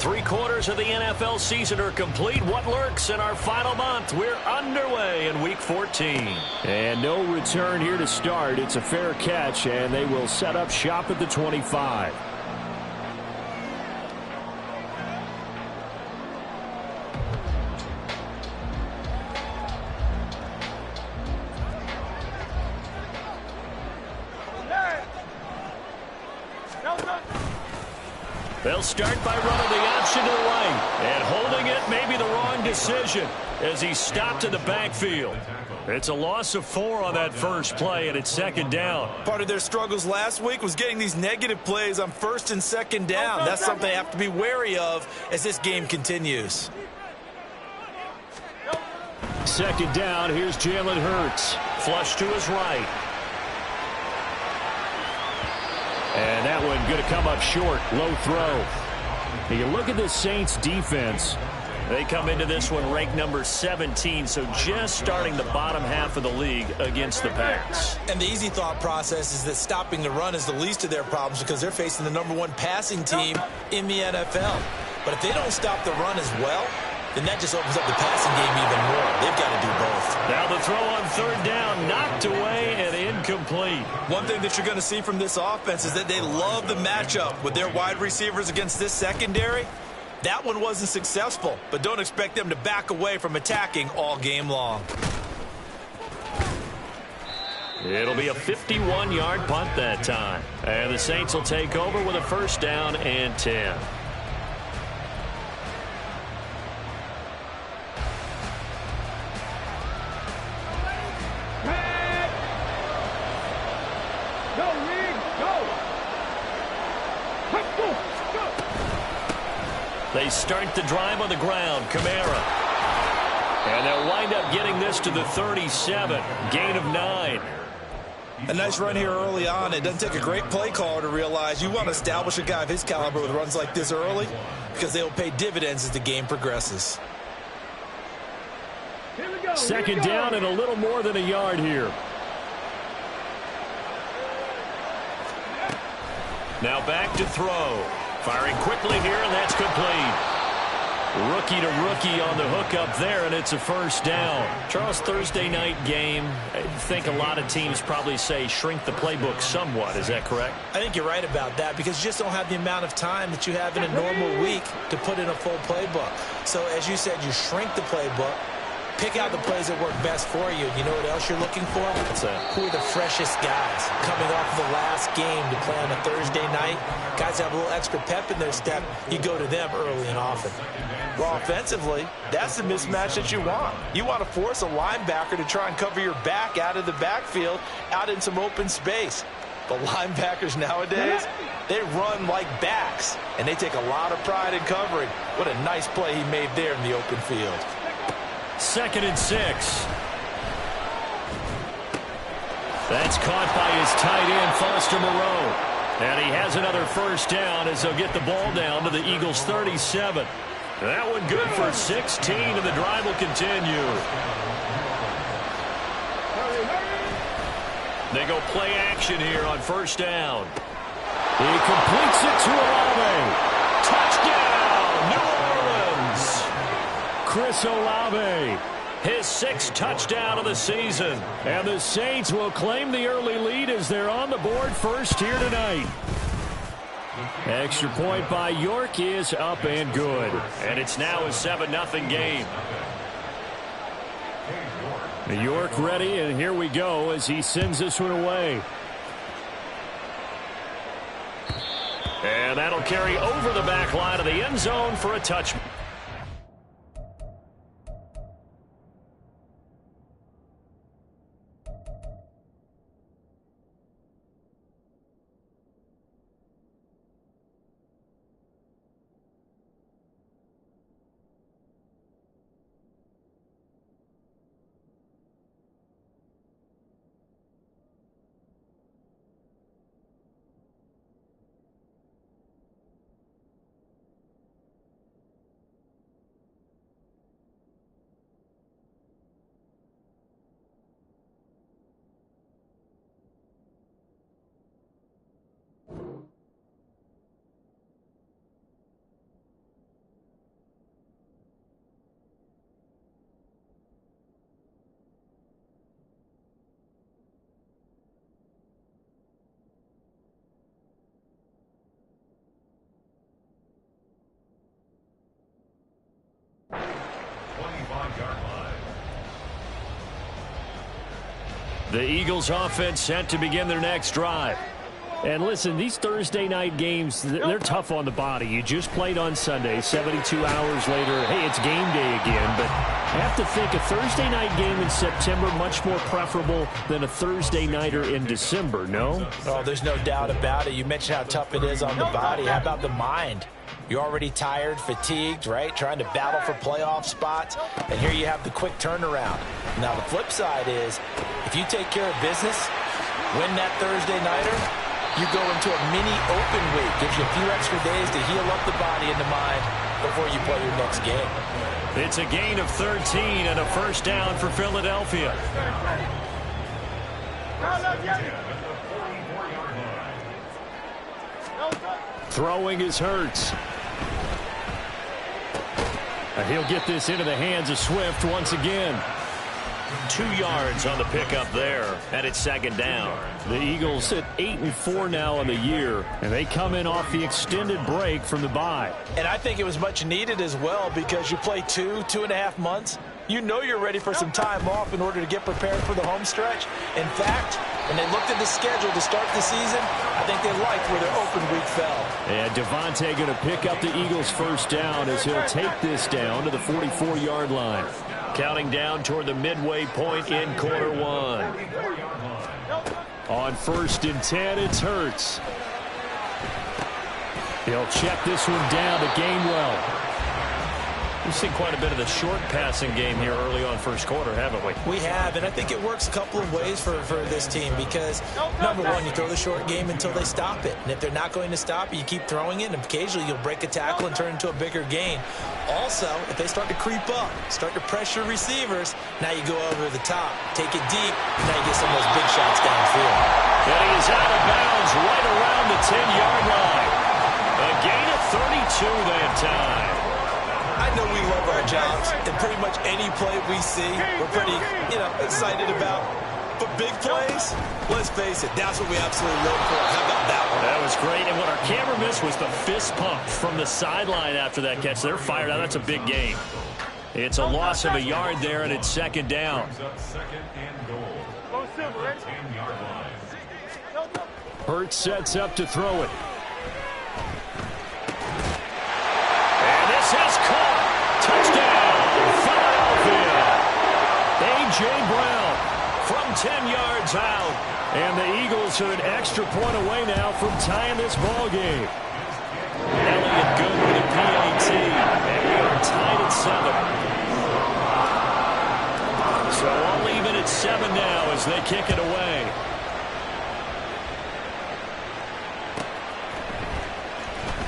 3/4 of the NFL season are complete. What lurks in our final month? We're underway in Week 14. And no return here to start. It's a fair catch, and they will set up shop at the 25. They'll start by running the option to the right. And holding it may be the wrong decision as he stopped in the backfield. It's a loss of 4 on that first play, and it's second down. Part of their struggles last week was getting these negative plays on first and second down. That's something they have to be wary of as this game continues. Second down, here's Jalen Hurts. Flush to his right. And that one going to come up short. Low throw. Now you look at this Saints defense. They come into this one ranked number 17, so just starting the bottom half of the league against the Pats. And the easy thought process is that stopping the run is the least of their problems because they're facing the #1 passing team in the NFL. But if they don't stop the run as well, then that just opens up the passing game even more. They've got to do both. Now the throw on third down, knocked away and incomplete. One thing that you're going to see from this offense is that they love the matchup with their wide receivers against this secondary. That one wasn't successful, but don't expect them to back away from attacking all game long. It'll be a 51-yard punt that time. And the Saints will take over with a first down and 10. They start the drive on the ground. Kamara. And they'll wind up getting this to the 37. Gain of 9. A nice run here early on. It doesn't take a great play caller to realize you want to establish a guy of his caliber with runs like this early because they will pay dividends as the game progresses. Second down and a little more than a yard here. Now back to throw. Firing quickly here, and that's complete. Rookie to rookie on the hookup there, and it's a first down. Charles, Thursday night game, I think a lot of teams probably say shrink the playbook somewhat. Is that correct? I think you're right about that because you just don't have the amount of time that you have in a normal week to put in a full playbook. So as you said, you shrink the playbook. Pick out the plays that work best for you. You know what else you're looking for? Who are the freshest guys coming off the last game to play on a Thursday night? Guys have a little extra pep in their step. You go to them early and often. Well, offensively, that's the mismatch that you want. You want to force a linebacker to try and cover your back out of the backfield, out in some open space. The linebackers nowadays, they run like backs, and they take a lot of pride in covering. What a nice play he made there in the open field. 2nd and 6. That's caught by his tight end, Foster Moreau. And he has another first down as they'll get the ball down to the Eagles' 37. That one good for 16, and the drive will continue. They go play action here on first down. He completes it to Olave. Touchdown, New Orleans. Chris Olave. His 6th touchdown of the season. And the Saints will claim the early lead as they're on the board first here tonight. Extra point by York is up and good. And it's now a 7-0 game. York ready, and here we go as he sends this one away. And that'll carry over the back line of the end zone for a touchdown. The Eagles offense set to begin their next drive. And listen, these Thursday night games, they're tough on the body. You just played on Sunday, 72 hours later, hey, it's game day again. But I have to think a Thursday night game in September much more preferable than a Thursday nighter in December, no? Oh, there's no doubt about it. You mentioned how tough it is on the body. How about the mind? You're already tired, fatigued, right? Trying to battle for playoff spots. And here you have the quick turnaround. Now, the flip side is, if you take care of business, win that Thursday nighter, you go into a mini open week. Gives you a few extra days to heal up the body and the mind before you play your next game. It's a gain of 13 and a first down for Philadelphia. Throwing is Hurts. He'll get this into the hands of Swift once again. 2 yards on the pickup there, and it's second down. The Eagles sit 8-4 now on the year, and they come in off the extended break from the bye. And I think it was much needed as well, because you play 2.5 months. You know you're ready for some time off in order to get prepared for the home stretch. In fact, when they looked at the schedule to start the season, I think they liked where their open week fell. And Devontae going to pick up the Eagles' first down as he'll take this down to the 44-yard line. Counting down toward the midway point in quarter one. On 1st and 10, it's Hurts. He'll check this one down to Gainwell. We've seen quite a bit of the short passing game here early on first quarter, haven't we? We have, and I think it works a couple of ways for this team because, number one, you throw the short game until they stop it. And if they're not going to stop it, you keep throwing it, and occasionally you'll break a tackle and turn it into a bigger gain. Also, if they start to creep up, start to pressure receivers, now you go over the top, take it deep, now you get some of those big shots downfield. And he is out of bounds right around the 10-yard line. A gain of 32 that time. I know we love our jobs, and pretty much any play we see, we're pretty, excited about. But big plays, let's face it, that's what we absolutely live for. How about that one? That was great, and what our camera missed was the fist pump from the sideline after that catch. They're fired out. That's a big gain. It's a loss of a yard there, and it's second down. Hurts sets up to throw it. Is caught. Touchdown, Philadelphia. A.J. Brown from 10 yards out. And the Eagles are an extra point away now from tying this ball game. Elliott good with a PAT. And we are tied at 7. So all even at 7 now as they kick it away.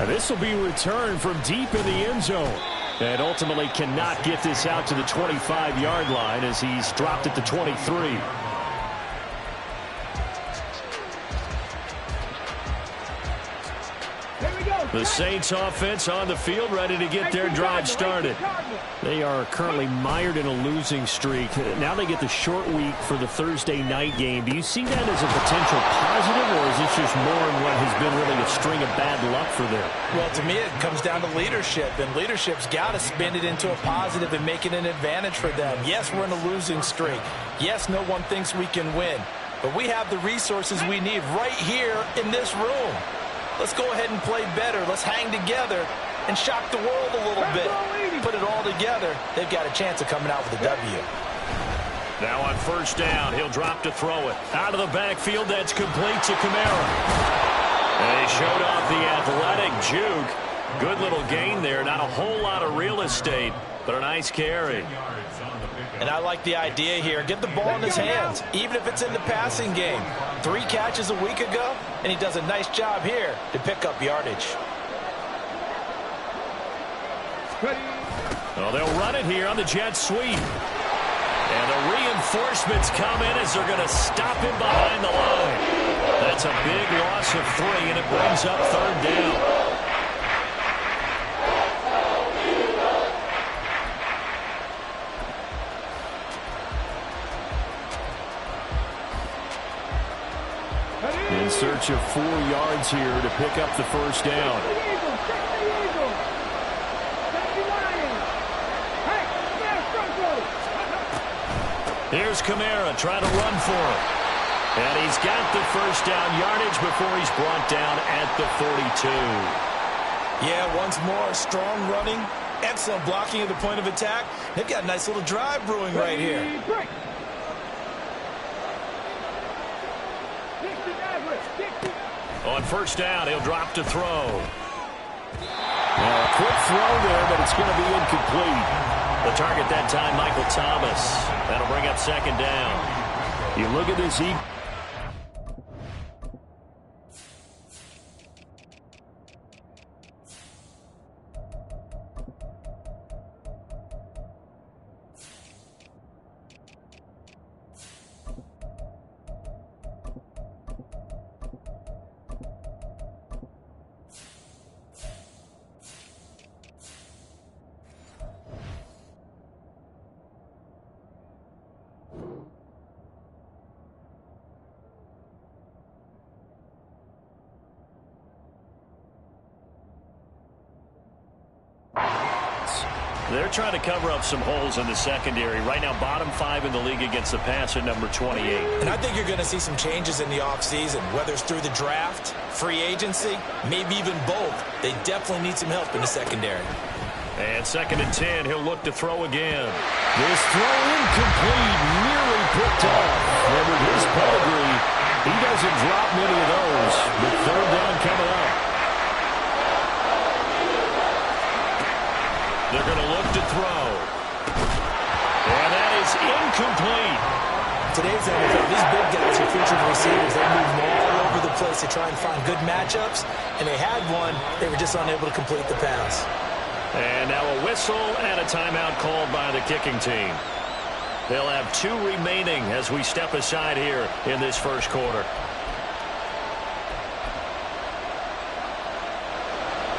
This will be returned from deep in the end zone. And ultimately cannot get this out to the 25-yard line as he's dropped at the 23. The Saints offense on the field ready to get their drive started. They are currently mired in a losing streak. Now they get the short week for the Thursday night game. Do you see that as a potential positive, or is this just more in what has been really a string of bad luck for them? Well, to me, it comes down to leadership, and leadership's got to spin it into a positive and make it an advantage for them. Yes, we're in a losing streak. Yes, no one thinks we can win, but we have the resources we need right here in this room. Let's go ahead and play better. Let's hang together and shock the world a little bit. Put it all together. They've got a chance of coming out with a W. Now on first down, he'll drop to throw it. Out of the backfield, that's complete to Kml. And he showed off the athletic juke. Good little gain there. Not a whole lot of real estate, but a nice carry. And I like the idea here. Get the ball in his hands, even if it's in the passing game. 3 catches a week ago, and he does a nice job here to pick up yardage. Well, they'll run it here on the jet sweep. And the reinforcements come in as they're going to stop him behind the line. That's a big loss of 3, and it brings up third down. In search of 4 yards here to pick up the first down. Here's Kamara trying to run for it. And he's got the first down yardage before he's brought down at the 42. Yeah, once more, strong running, excellent blocking at the point of attack. They've got a nice little drive brewing right here. On first down, he'll drop to throw. Well, a quick throw there, but it's going to be incomplete. The target that time, Michael Thomas. That'll bring up second down. You look at this. They're trying to cover up some holes in the secondary. Right now, bottom 5 in the league against the pass at number 28. And I think you're going to see some changes in the offseason, whether it's through the draft, free agency, maybe even both. They definitely need some help in the secondary. And second and 10, he'll look to throw again. This throw incomplete, nearly picked off. And with his pedigree, he doesn't drop many of those. But third down coming up. They're going to look to throw. And that is incomplete. Today's NFL, these big guys are featured receivers. They move all over the place to try and find good matchups. And they had one. They were just unable to complete the pass. And now a whistle and a timeout called by the kicking team. They'll have 2 remaining as we step aside here in this first quarter.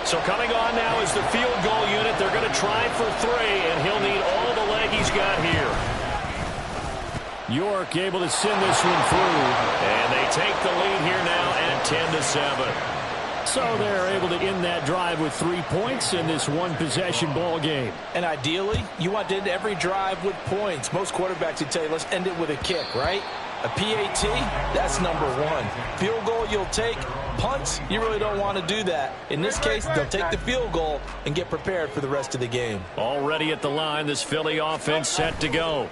So coming on now is the field goal unit. They're going to try for 3, and he'll need all the leg he's got here. York able to send this one through. And they take the lead here now at 10-7. So they're able to end that drive with 3 points in this one-possession ball game. And ideally, you want to end every drive with points. Most quarterbacks would tell you, let's end it with a kick, right? A PAT, that's number 1. Field goal you'll take. Punts, you really don't want to do that. In this case, they'll take the field goal and get prepared for the rest of the game. Already at the line, this Philly offense set to go.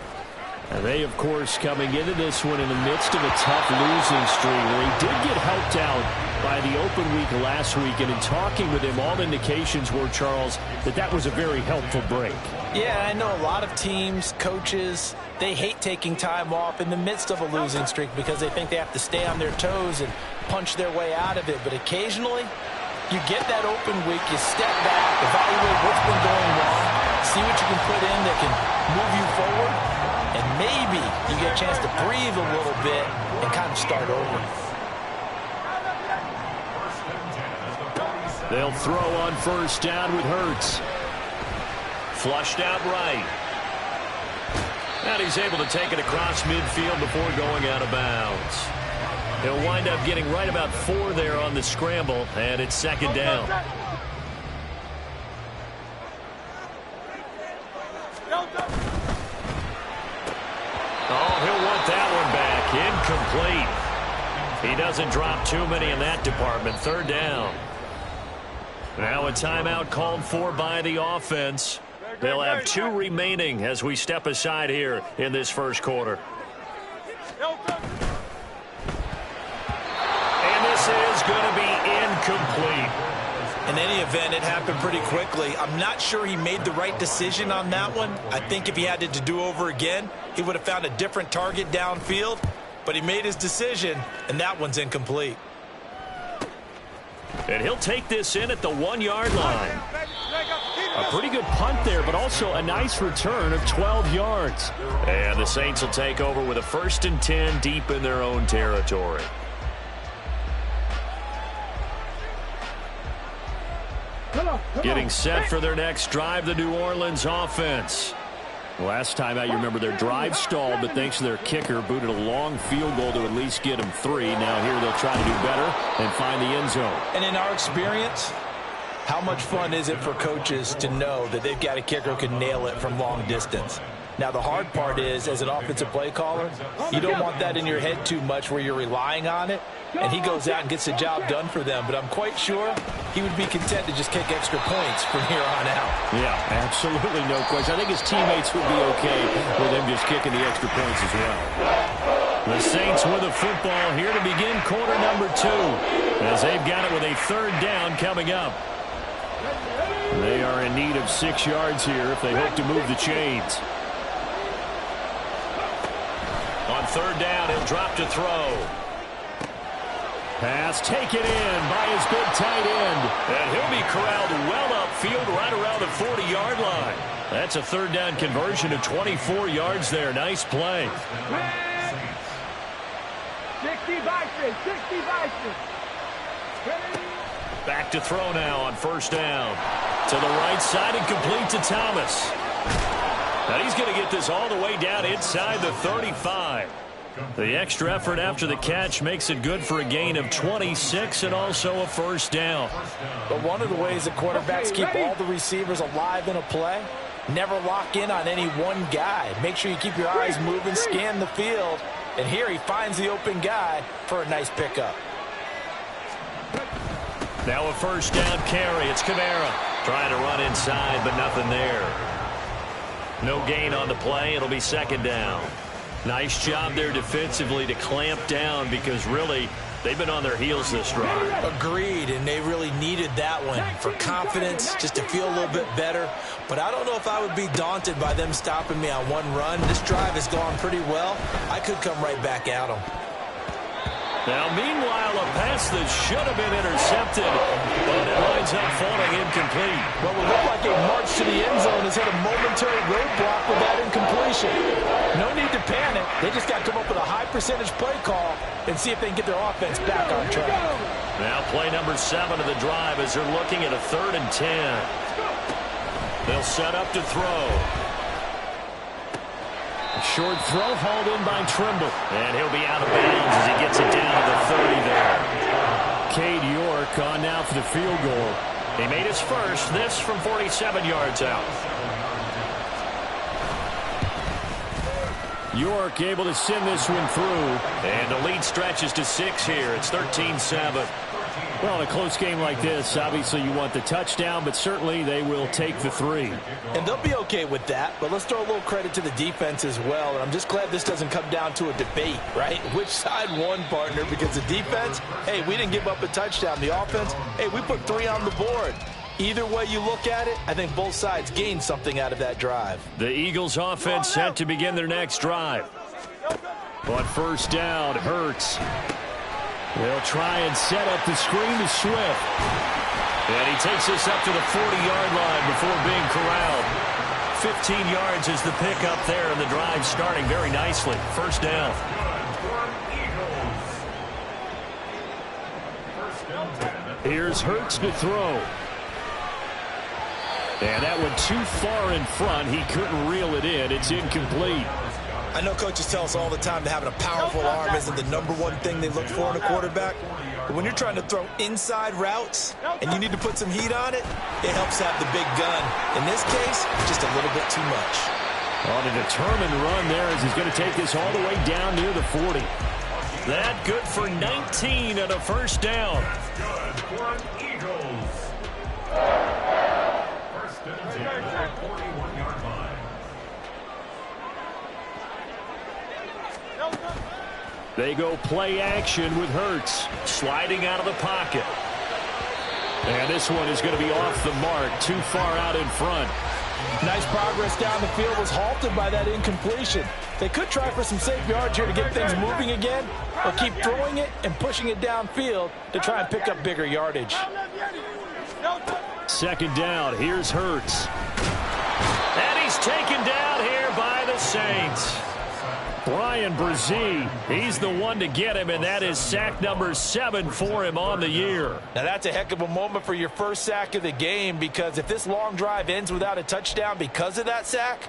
And they, of course, coming into this one in the midst of a tough losing streak. They did get helped out by the open week last week. And in talking with him, all indications were, Charles, that was a very helpful break. Yeah, I know a lot of teams, coaches, they hate taking time off in the midst of a losing streak because they think they have to stay on their toes and punch their way out of it. But occasionally, you get that open week, you step back, evaluate what's been going wrong, see what you can put in that can move you forward, and maybe you get a chance to breathe a little bit and kind of start over. They'll throw on first down with Hurts. Flushed out right. And he's able to take it across midfield before going out of bounds. He'll wind up getting right about 4 there on the scramble, and it's second down. Oh, he'll want that one back. Incomplete. He doesn't drop too many in that department. Third down. Now a timeout called for by the offense. They'll have 2 remaining as we step aside here in this first quarter. And this is going to be incomplete. In any event, it happened pretty quickly. I'm not sure he made the right decision on that one. I think if he had it to do over again, he would have found a different target downfield. But he made his decision, and that one's incomplete. And he'll take this in at the 1-yard line. A pretty good punt there, but also a nice return of 12 yards. And the Saints will take over with a 1st and 10 deep in their own territory. Getting set for their next drive, the New Orleans offense. Last time out, you remember their drive stalled, but thanks to their kicker, booted a long field goal to at least get them 3. Now here they'll try to do better and find the end zone. And in our experience, how much fun is it for coaches to know that they've got a kicker who can nail it from long distance? Now, the hard part is, as an offensive play caller, you don't want that in your head too much where you're relying on it, and he goes out and gets the job done for them. But I'm quite sure he would be content to just kick extra points from here on out. Yeah, absolutely no question. I think his teammates would be okay with him just kicking the extra points as well. The Saints with the football here to begin quarter number 2, as they've got it with a 3rd down coming up. They are in need of 6 yards here if they hope to move the chains. On 3rd down, he'll drop to throw. Pass taken in by his big tight end. And he'll be corralled well upfield right around the 40-yard line. That's a 3rd down conversion of 24 yards there. Nice play. 60 Back to throw now on 1st down. To the right side and complete to Thomas. Now he's going to get this all the way down inside the 35. The extra effort after the catch makes it good for a gain of 26 and also a 1st down. But one of the ways that quarterbacks keep all the receivers alive in a play, never lock in on any one guy. Make sure you keep your eyes moving, scan the field. And here he finds the open guy for a nice pickup. Now a 1st down carry. It's Kml trying to run inside, but nothing there. No gain on the play. It'll be 2nd down. Nice job there defensively to clamp down because really they've been on their heels this drive. Agreed, and they really needed that one for confidence, just to feel a little bit better. But I don't know if I would be daunted by them stopping me on one run. This drive has gone pretty well. I could come right back at them. Now, meanwhile, a pass that should have been intercepted, but it winds up falling incomplete. What would look like a march to the end zone has hit a momentary roadblock with that incompletion. No need to panic. They just got to come up with a high percentage play call and see if they can get their offense back on track. Now play number 7 of the drive as they're looking at a 3rd and 10. They'll set up to throw. Short throw hauled in by Trimble. And he'll be out of bounds as he gets it down to the 30 there. Cade York on now for the field goal. He made his first, this from 47 yards out. York able to send this one through. And the lead stretches to 6 here. It's 13-7. Well, in a close game like this, obviously you want the touchdown, but certainly they will take the 3. And they'll be okay with that, but let's throw a little credit to the defense as well. And I'm just glad this doesn't come down to a debate, right? Which side won, partner? Because the defense, hey, we didn't give up a touchdown. The offense, hey, we put 3 on the board. Either way you look at it, I think both sides gained something out of that drive. The Eagles offense set to begin their next drive. On 1st down, Hurts. They'll try and set up the screen to Swift. And he takes this up to the 40-yard line before being corralled. 15 yards is the pickup there, and the drive starting very nicely. 1st down. Here's Hurts to throw. And that one too far in front. He couldn't reel it in. It's incomplete. I know coaches tell us all the time that having a powerful arm isn't the #1 thing they look for in a quarterback. But when you're trying to throw inside routes and you need to put some heat on it, it helps have the big gun. In this case, just a little bit too much. On a determined run there as he's going to take this all the way down near the 40. That good for 19 and a 1st down. Good for Eagles. 1st and 10 at 41-yard line. They go play action with Hurts. Sliding out of the pocket. And this one is going to be off the mark, too far out in front. Nice progress down the field was halted by that incompletion. They could try for some safe yards here to get things moving again, or keep throwing it and pushing it downfield to try and pick up bigger yardage. 2nd down, here's Hurts. And he's taken down here by the Saints. Brian Brzee, he's the one to get him, and that is sack number 7 for him on the year. Now that's a heck of a moment for your first sack of the game, because if this long drive ends without a touchdown because of that sack,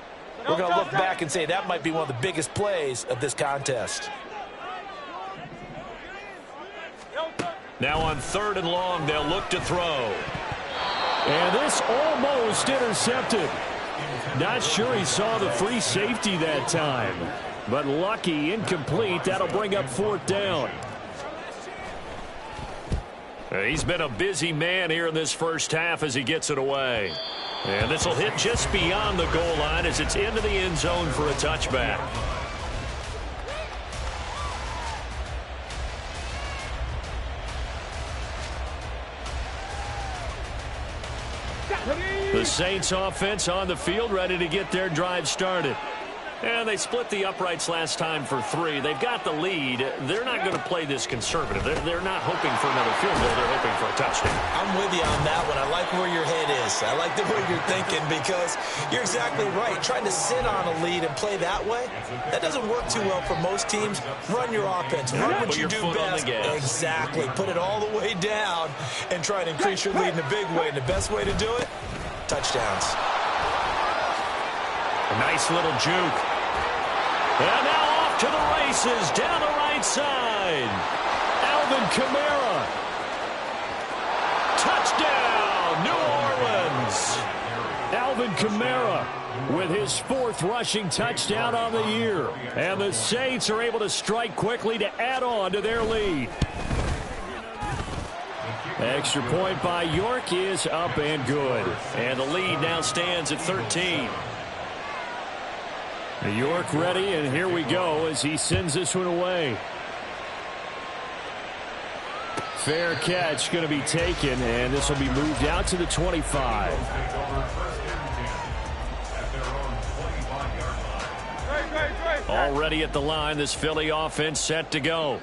we're going to look back and say that might be one of the biggest plays of this contest. Now on 3rd and long, they'll look to throw. And this almost intercepted. Not sure he saw the free safety that time. But lucky, incomplete. That'll bring up 4th down. He's been a busy man here in this first half as he gets it away. And this will hit just beyond the goal line as it's into the end zone for a touchback. The Saints offense on the field, ready to get their drive started. And they split the uprights last time for 3. They've got the lead. They're not going to play this conservative. They're not hoping for another field goal. They're hoping for a touchdown. I'm with you on that one. I like where your head is. I like the way you're thinking because you're exactly right. Trying to sit on a lead and play that way, that doesn't work too well for most teams. Run your offense. Run what you do best. Exactly. Put it all the way down and try to increase your lead in a big way. And the best way to do it, touchdowns. A nice little juke. And now off to the races down the right side. Alvin Kamara. Touchdown, New Orleans. Alvin Kamara with his 4th rushing touchdown on the year. And the Saints are able to strike quickly to add on to their lead. Extra point by York is up and good. And the lead now stands at 13. York ready, and here we go as he sends this one away. Fair catch going to be taken, and this will be moved out to the 25. Already at the line, this Philly offense set to go.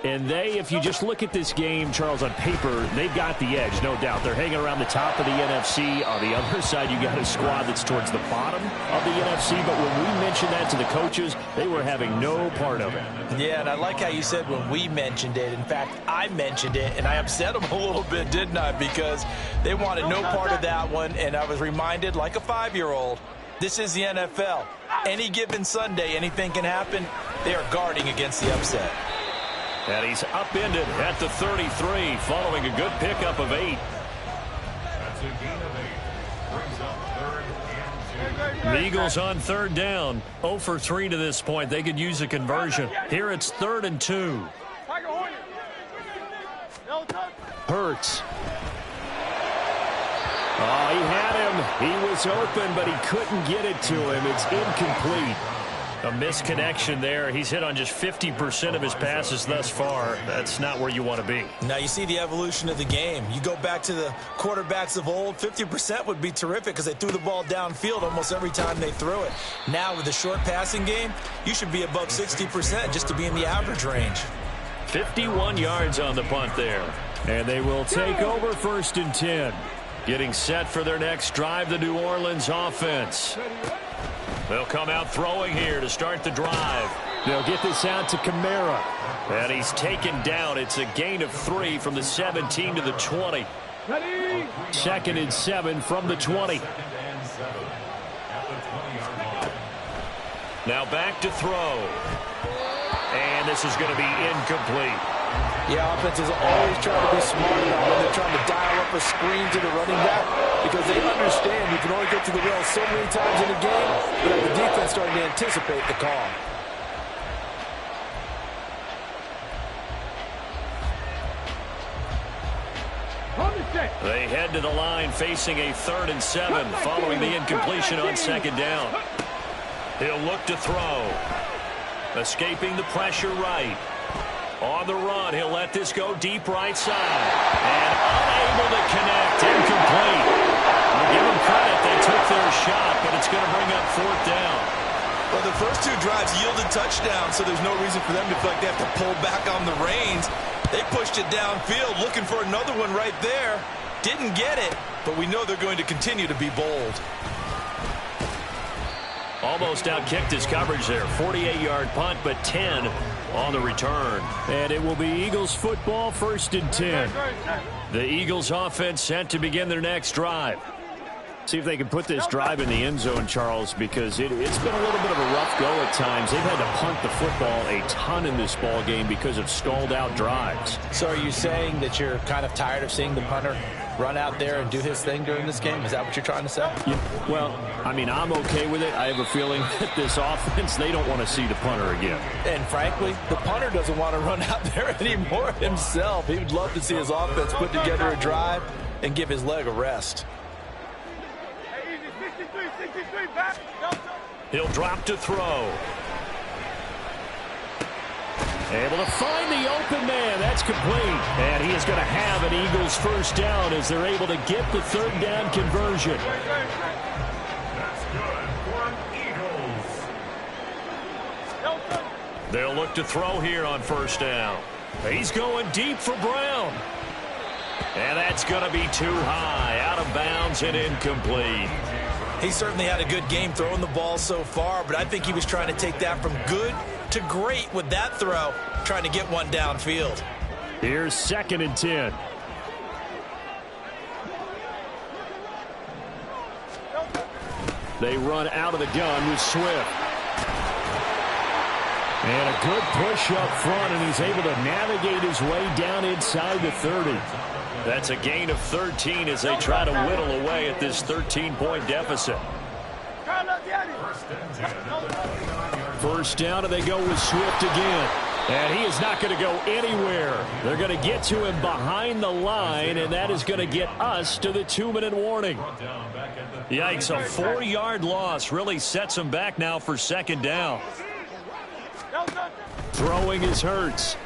And if you just look at this game, Charles, on paper, they've got the edge, no doubt. They're hanging around the top of the NFC. On the other side, you got a squad that's towards the bottom of the NFC. But when we mentioned that to the coaches, they were having no part of it. Yeah, and I like how you said when we mentioned it. In fact, I mentioned it, and I upset them a little bit, didn't I? Because they wanted no part of that one, and I was reminded, like a 5-year-old, this is the NFL. Any given Sunday, anything can happen. They are guarding against the upset. And he's upended at the 33 following a good pickup of 8. That's a gain of 8. Brings up 3rd and 2. The Eagles on 3rd down. 0 for 3 to this point. They could use a conversion. Here it's 3rd and 2. Hurts. Oh, he had him. He was open, but he couldn't get it to him. It's incomplete. A misconnection there. He's hit on just 50% of his passes thus far. That's not where you want to be. Now you see the evolution of the game. You go back to the quarterbacks of old, 50% would be terrific because they threw the ball downfield almost every time they threw it. Now with the short passing game, you should be above 60% just to be in the average range. 51 yards on the punt there. And they will take over 1st and 10. Getting set for their next drive, the New Orleans offense. They'll come out throwing here to start the drive. They'll get this out to Kamara. And he's taken down. It's a gain of 3 from the 17 to the 20. 2nd and 7 from the 20. Now back to throw. And this is going to be incomplete. Yeah, offenses always try to be smart about when they're trying to dial up a screen to the running back because they understand you can only get to the rail so many times in a game without the defense starting to anticipate the call. They head to the line facing a 3rd and 7 following the incompletion on 2nd down. He'll look to throw. Escaping the pressure right. On the run, he'll let this go deep right side. And unable to connect, incomplete. I'll give them credit, they took their shot, but it's going to bring up 4th down. Well, the first 2 drives yielded touchdowns, so there's no reason for them to feel like they have to pull back on the reins. They pushed it downfield, looking for another one right there. Didn't get it, but we know they're going to continue to be bold. Almost outkicked his coverage there. 48-yard punt, but 10 on the return. And it will be Eagles football, 1st and 10. The Eagles offense set to begin their next drive. See if they can put this drive in the end zone, Charles, because it's been a little bit of a rough go at times. They've had to punt the football a ton in this ball game because of stalled-out drives. So are you saying that you're kind of tired of seeing the punter run out there and do his thing during this game? Is that what you're trying to say? Yeah, well, I mean, I'm okay with it. I have a feeling that this offense, they don't want to see the punter again. And frankly, the punter doesn't want to run out there anymore himself. He would love to see his offense put together a drive and give his leg a rest. He'll drop to throw. Able to find the open man. That's complete. And he is going to have an Eagles first down as they're able to get the third down conversion. That's good for Eagles. They'll look to throw here on first down. He's going deep for Brown. And that's going to be too high. Out of bounds and incomplete. He certainly had a good game throwing the ball so far, but I think he was trying to take that from good to great with that throw, trying to get one downfield. Here's 2nd and 10. They run out of the gun with Swift. And a good push up front, and he's able to navigate his way down inside the 30. That's a gain of 13 as they try to whittle away at this 13-point deficit. First down, and they go with Swift again. And he is not going to go anywhere. They're going to get to him behind the line, and that is going to get us to the 2-minute warning. Yikes, a 4-yard loss really sets them back now for 2nd down. Throwing is Hurts.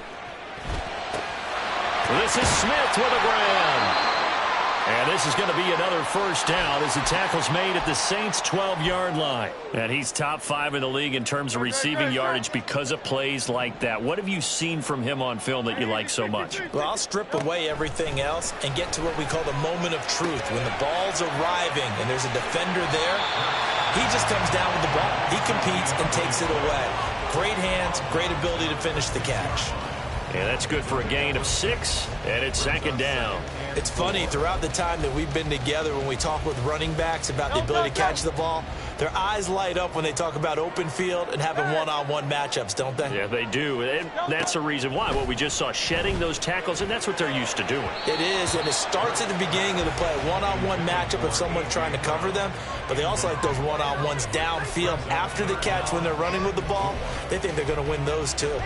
This is Smith with a grab. And this is going to be another first down as the tackle's made at the Saints' 12-yard line. And he's top 5 in the league in terms of receiving yardage because of plays like that. What have you seen from him on film that you like so much? Well, I'll strip away everything else and get to what we call the moment of truth. When the ball's arriving and there's a defender there, he just comes down with the ball. He competes and takes it away. Great hands, great ability to finish the catch. And that's good for a gain of 6, and it's 2nd down. It's funny, throughout the time that we've been together, when we talk with running backs about the ability to catch the ball, their eyes light up when they talk about open field and having one-on-one matchups, don't they? Yeah, they do. And that's the reason why. What we just saw, shedding those tackles, and that's what they're used to doing. It is, and it starts at the beginning of the play. One-on-one matchup if someone's trying to cover them, but they also like those one-on-ones downfield after the catch when they're running with the ball. They think they're going to win those too.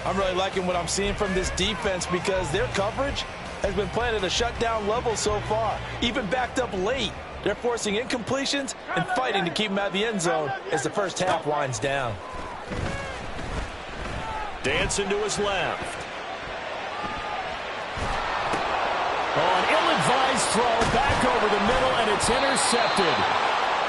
I'm really liking what I'm seeing from this defense because their coverage has been playing at a shutdown level so far. Even backed up late, they're forcing incompletions and fighting to keep them out of the end zone as the first half winds down. Dancing to his left. Oh, an ill-advised throw back over the middle, and it's intercepted.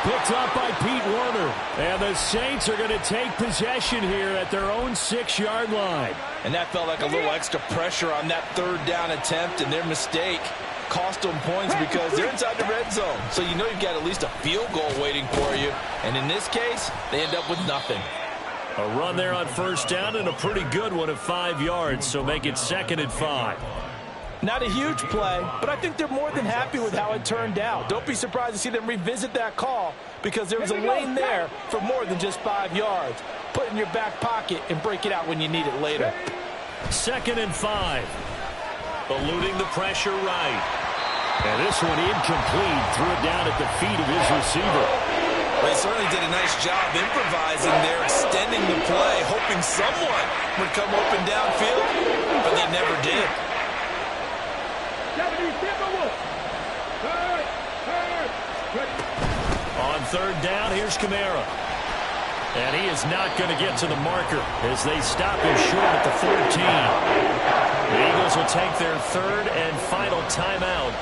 Picked up by Pete Werner. And the Saints are going to take possession here at their own 6-yard line. And that felt like a little extra pressure on that third down attempt, and their mistake cost them points because they're inside the red zone. So you know you've got at least a field goal waiting for you. And in this case, they end up with nothing. A run there on first down and a pretty good one of 5 yards, so make it 2nd and 5. Not a huge play, but I think they're more than happy with how it turned out. Don't be surprised to see them revisit that call because there was a lane there for more than just 5 yards. Put it in your back pocket and break it out when you need it later. 2nd and 5. Eluding the pressure right. And this one incomplete. Threw it down at the feet of his receiver. They certainly did a nice job improvising there, extending the play, hoping someone would come open downfield, but they never did. On third down, here's Kamara. And he is not going to get to the marker as they stop him short at the 14. The Eagles will take their third and final timeout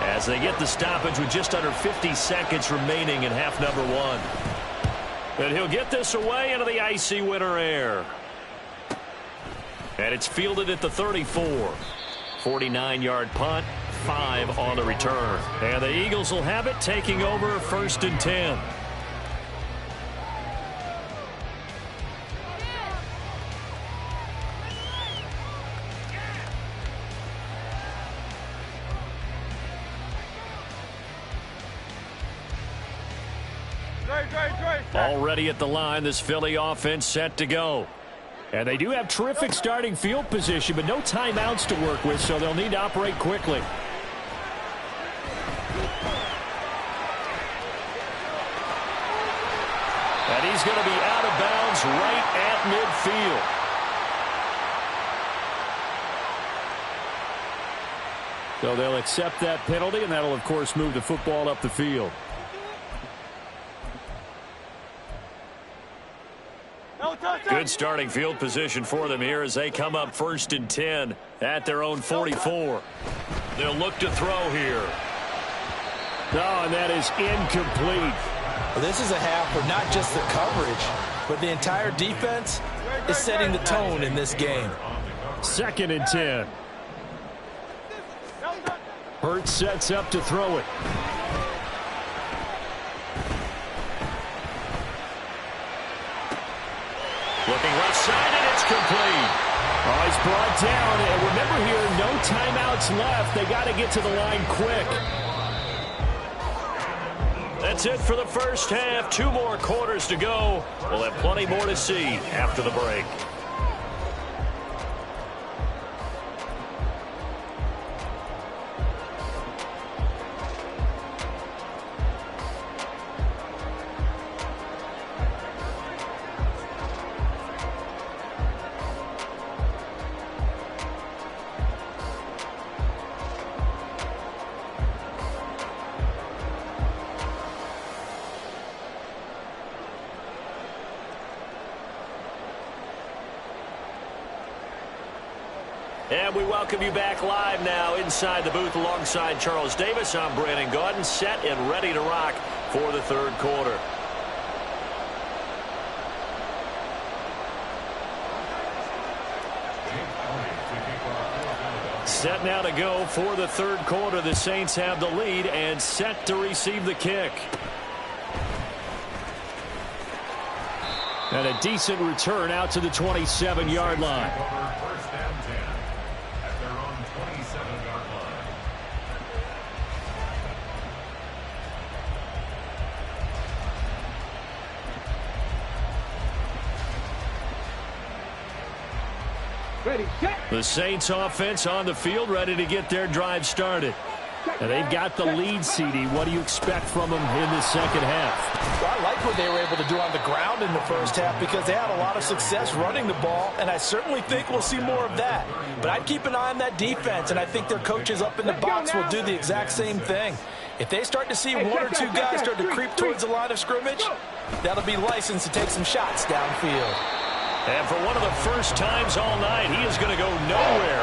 as they get the stoppage with just under 50 seconds remaining in half number 1. And he'll get this away into the icy winter air. And it's fielded at the 34. 49-yard punt, 5 on the return. And the Eagles will have it, taking over 1st and 10. Already at the line, this Philly offense set to go. And they do have terrific starting field position, but no timeouts to work with, so they'll need to operate quickly. And he's going to be out of bounds right at midfield. So they'll accept that penalty, and that'll, of course, move the football up the field. Good starting field position for them here as they come up 1st and 10 at their own 44. They'll look to throw here. Oh, and that is incomplete. Well, this is a half where not just the coverage, but the entire defense is setting the tone in this game. 2nd and 10. Hurts sets up to throw it. Looking left side, and it's complete. Oh, he's brought down. And remember here, no timeouts left. They got to get to the line quick. That's it for the first half. 2 more quarters to go. We'll have plenty more to see after the break. And we welcome you back live now inside the booth alongside Charles Davis. I'm Brandon Gaudin, set and ready to rock for the 3rd quarter. Set now to go for the 3rd quarter. The Saints have the lead and set to receive the kick. And a decent return out to the 27-yard line. The Saints offense on the field, ready to get their drive started. And they've got the lead, CD. What do you expect from them in the 2nd half? Well, I like what they were able to do on the ground in the 1st half because they had a lot of success running the ball, and I certainly think we'll see more of that. But I'd keep an eye on that defense, and I think their coaches up in the box will do the exact same thing. If they start to see 1 or 2 guys start to creep towards the line of scrimmage, that'll be licensed to take some shots downfield. And for one of the first times all night, he is going to go nowhere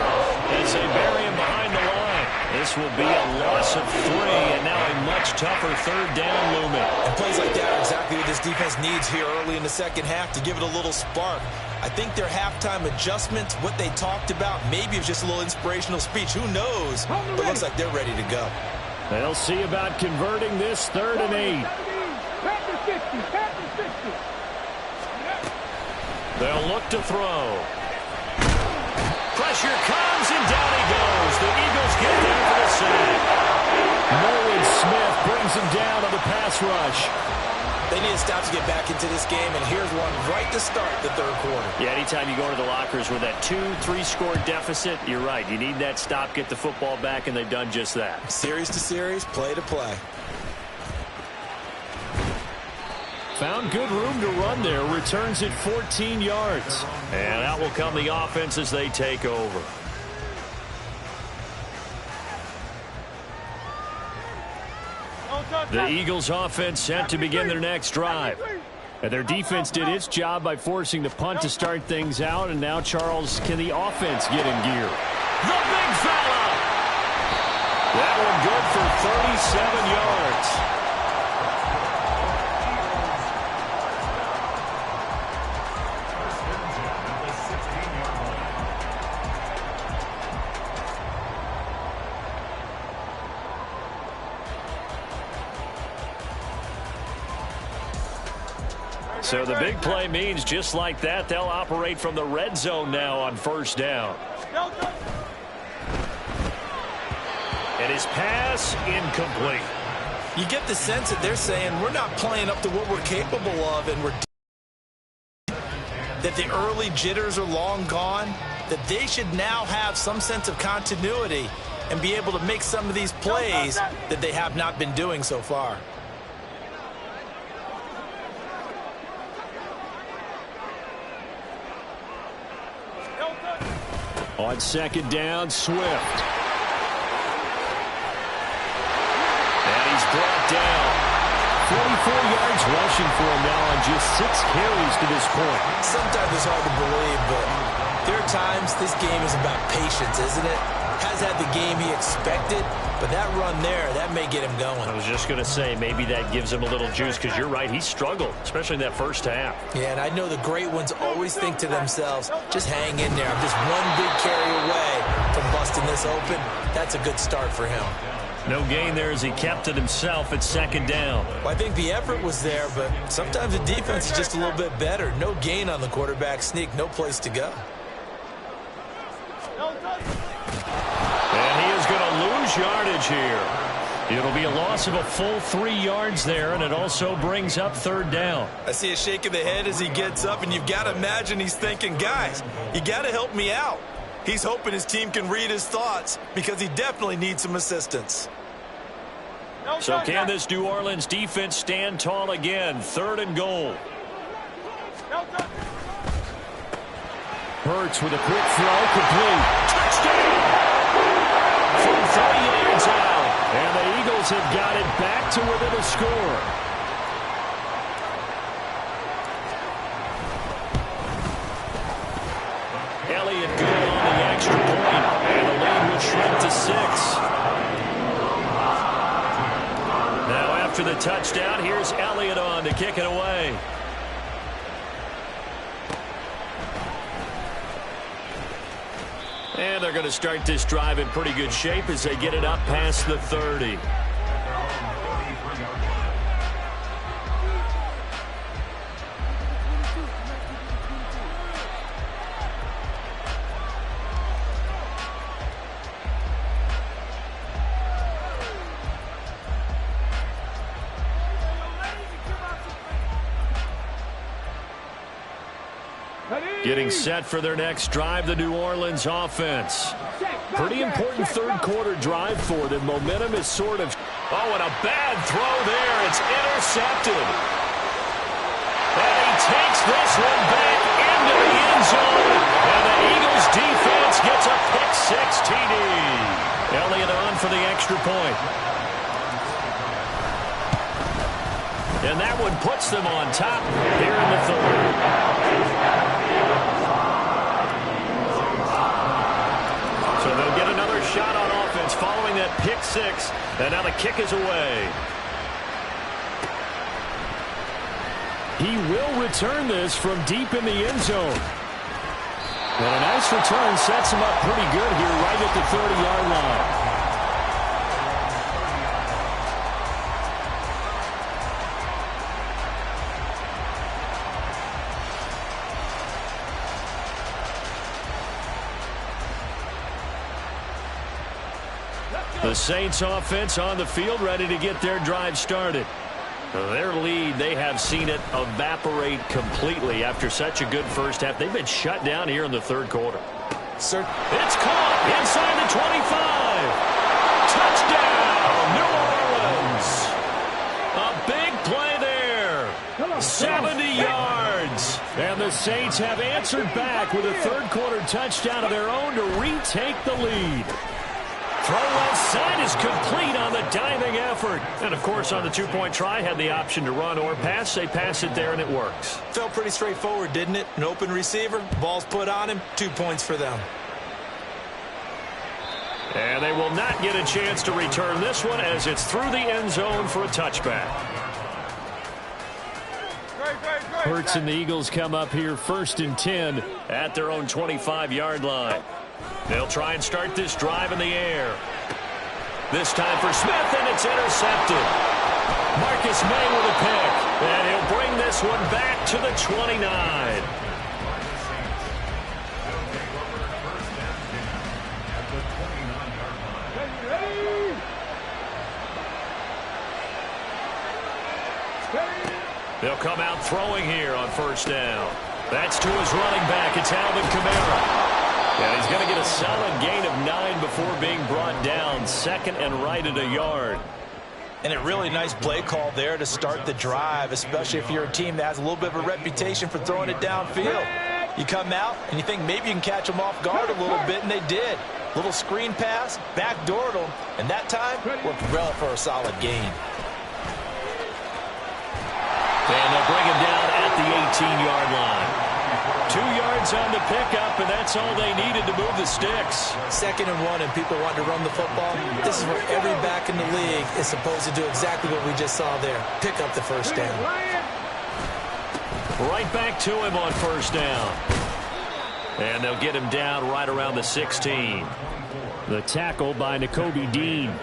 as they bury him behind the line. This will be a loss of 3, and now a much tougher 3rd down looming. And plays like that are exactly what this defense needs here early in the 2nd half to give it a little spark. I think their halftime adjustments, what they talked about, maybe it's just a little inspirational speech. Who knows? But it looks like they're ready to go. They'll see about converting this 3rd and 8. They'll look to throw. Pressure comes, and down he goes. The Eagles get there for the sack. Nolan Smith brings him down on the pass rush. They need a stop to get back into this game, and here's one right to start the 3rd quarter. Yeah, anytime you go to the lockers with that 2-3 score deficit, you're right. You need that stop, get the football back, and they've done just that. Series to series, play to play. Found good room to run there. Returns it 14 yards. And out will come the offense as they take over. The Eagles offense set to begin their next drive. And their defense did its job by forcing the punt to start things out. And now, Charles, can the offense get in gear? The big fella! That one good for 37 yards. So the big play means just like that, they'll operate from the red zone now on 1st down. And his pass incomplete. You get the sense that they're saying we're not playing up to what we're capable of, and that the early jitters are long gone, that they should now have some sense of continuity and be able to make some of these plays that they have not been doing so far. On second down, Swift. And he's brought down. 44 yards rushing for him now on just 6 carries to this point. Sometimes it's hard to believe, but there are times this game is about patience, isn't it? Has had the game he expected, but that run there, that may get him going. I was just going to say, maybe that gives him a little juice, because you're right, he struggled, especially in that first half. Yeah, and I know the great ones always think to themselves, just hang in there. I'm just one big carry away from busting this open. That's a good start for him. No gain there as he kept it himself at second down. Well, I think the effort was there, but sometimes the defense is just a little bit better. No gain on the quarterback sneak, no place to go. And he is going to lose yardage here. It'll be a loss of a full 3 yards there, and it also brings up third down. I see a shake of the head as he gets up, and you've got to imagine he's thinking, guys, you got to help me out. He's hoping his team can read his thoughts because he definitely needs some assistance. So can this New Orleans defense stand tall again? 3rd and goal. Hurts with a quick throw, complete. Touchdown! From 30 yards out. And the Eagles have got it back to within a score. Elliott good on the extra point, and the lead will shrink to 6. Now after the touchdown, here's Elliott on to kick it away. And they're going to start this drive in pretty good shape as they get it up past the 30. Getting set for their next drive, the New Orleans offense. Pretty important third quarter drive for them. Momentum is sort of... Oh, and a bad throw there. It's intercepted. And he takes this one back into the end zone. And the Eagles defense gets a pick-6 TD. Elliott on for the extra point. And that one puts them on top here in the 3rd. So they'll get another shot on offense following that pick-6, and now the kick is away. He will return this from deep in the end zone. And a nice return sets him up pretty good here right at the 30-yard line. The Saints offense on the field ready to get their drive started. Their lead, they have seen it evaporate completely after such a good first half. They've been shut down here in the 3rd quarter. Sir, it's caught inside the 25. Touchdown, New Orleans. A big play there. 70 yards. And the Saints have answered back with a 3rd quarter touchdown of their own to retake the lead. Throw left side is complete on the diving effort. And, of course, on the 2-point try, had the option to run or pass. They pass it there, and it works. Felt pretty straightforward, didn't it? An open receiver, ball's put on him, 2 points for them. And they will not get a chance to return this one as it's through the end zone for a touchback. Hurts and the Eagles come up here 1st and 10 at their own 25-yard line. They'll try and start this drive in the air. This time for Smith, and it's intercepted. Marcus May with a pick, and he'll bring this one back to the 29. They'll come out throwing here on first down. That's to his running back. It's Alvin Kamara. And he's going to get a solid gain of 9 before being brought down. Second and right at a yard. And a really nice play call there to start the drive, especially if you're a team that has a little bit of a reputation for throwing it downfield. You come out and you think maybe you can catch them off guard a little bit, and they did. Little screen pass, backdoored them, and that time worked well for a solid gain. And they'll bring him down at the 18-yard line. 2 yards on the pickup, and that's all they needed to move the sticks. 2nd and 1, and people want to run the football. This is where every back in the league is supposed to do exactly what we just saw there. Pick up the first down. Right back to him on first down. And they'll get him down right around the 16. The tackle by Nakobe Dean.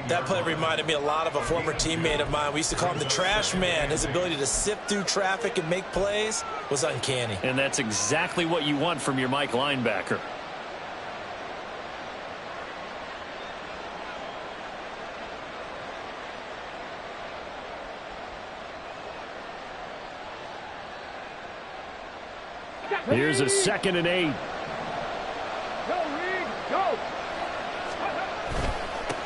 That play reminded me a lot of a former teammate of mine. We used to call him the trash man. His ability to sift through traffic and make plays was uncanny. And that's exactly what you want from your Mike linebacker. Here's a 2nd and 8. Go.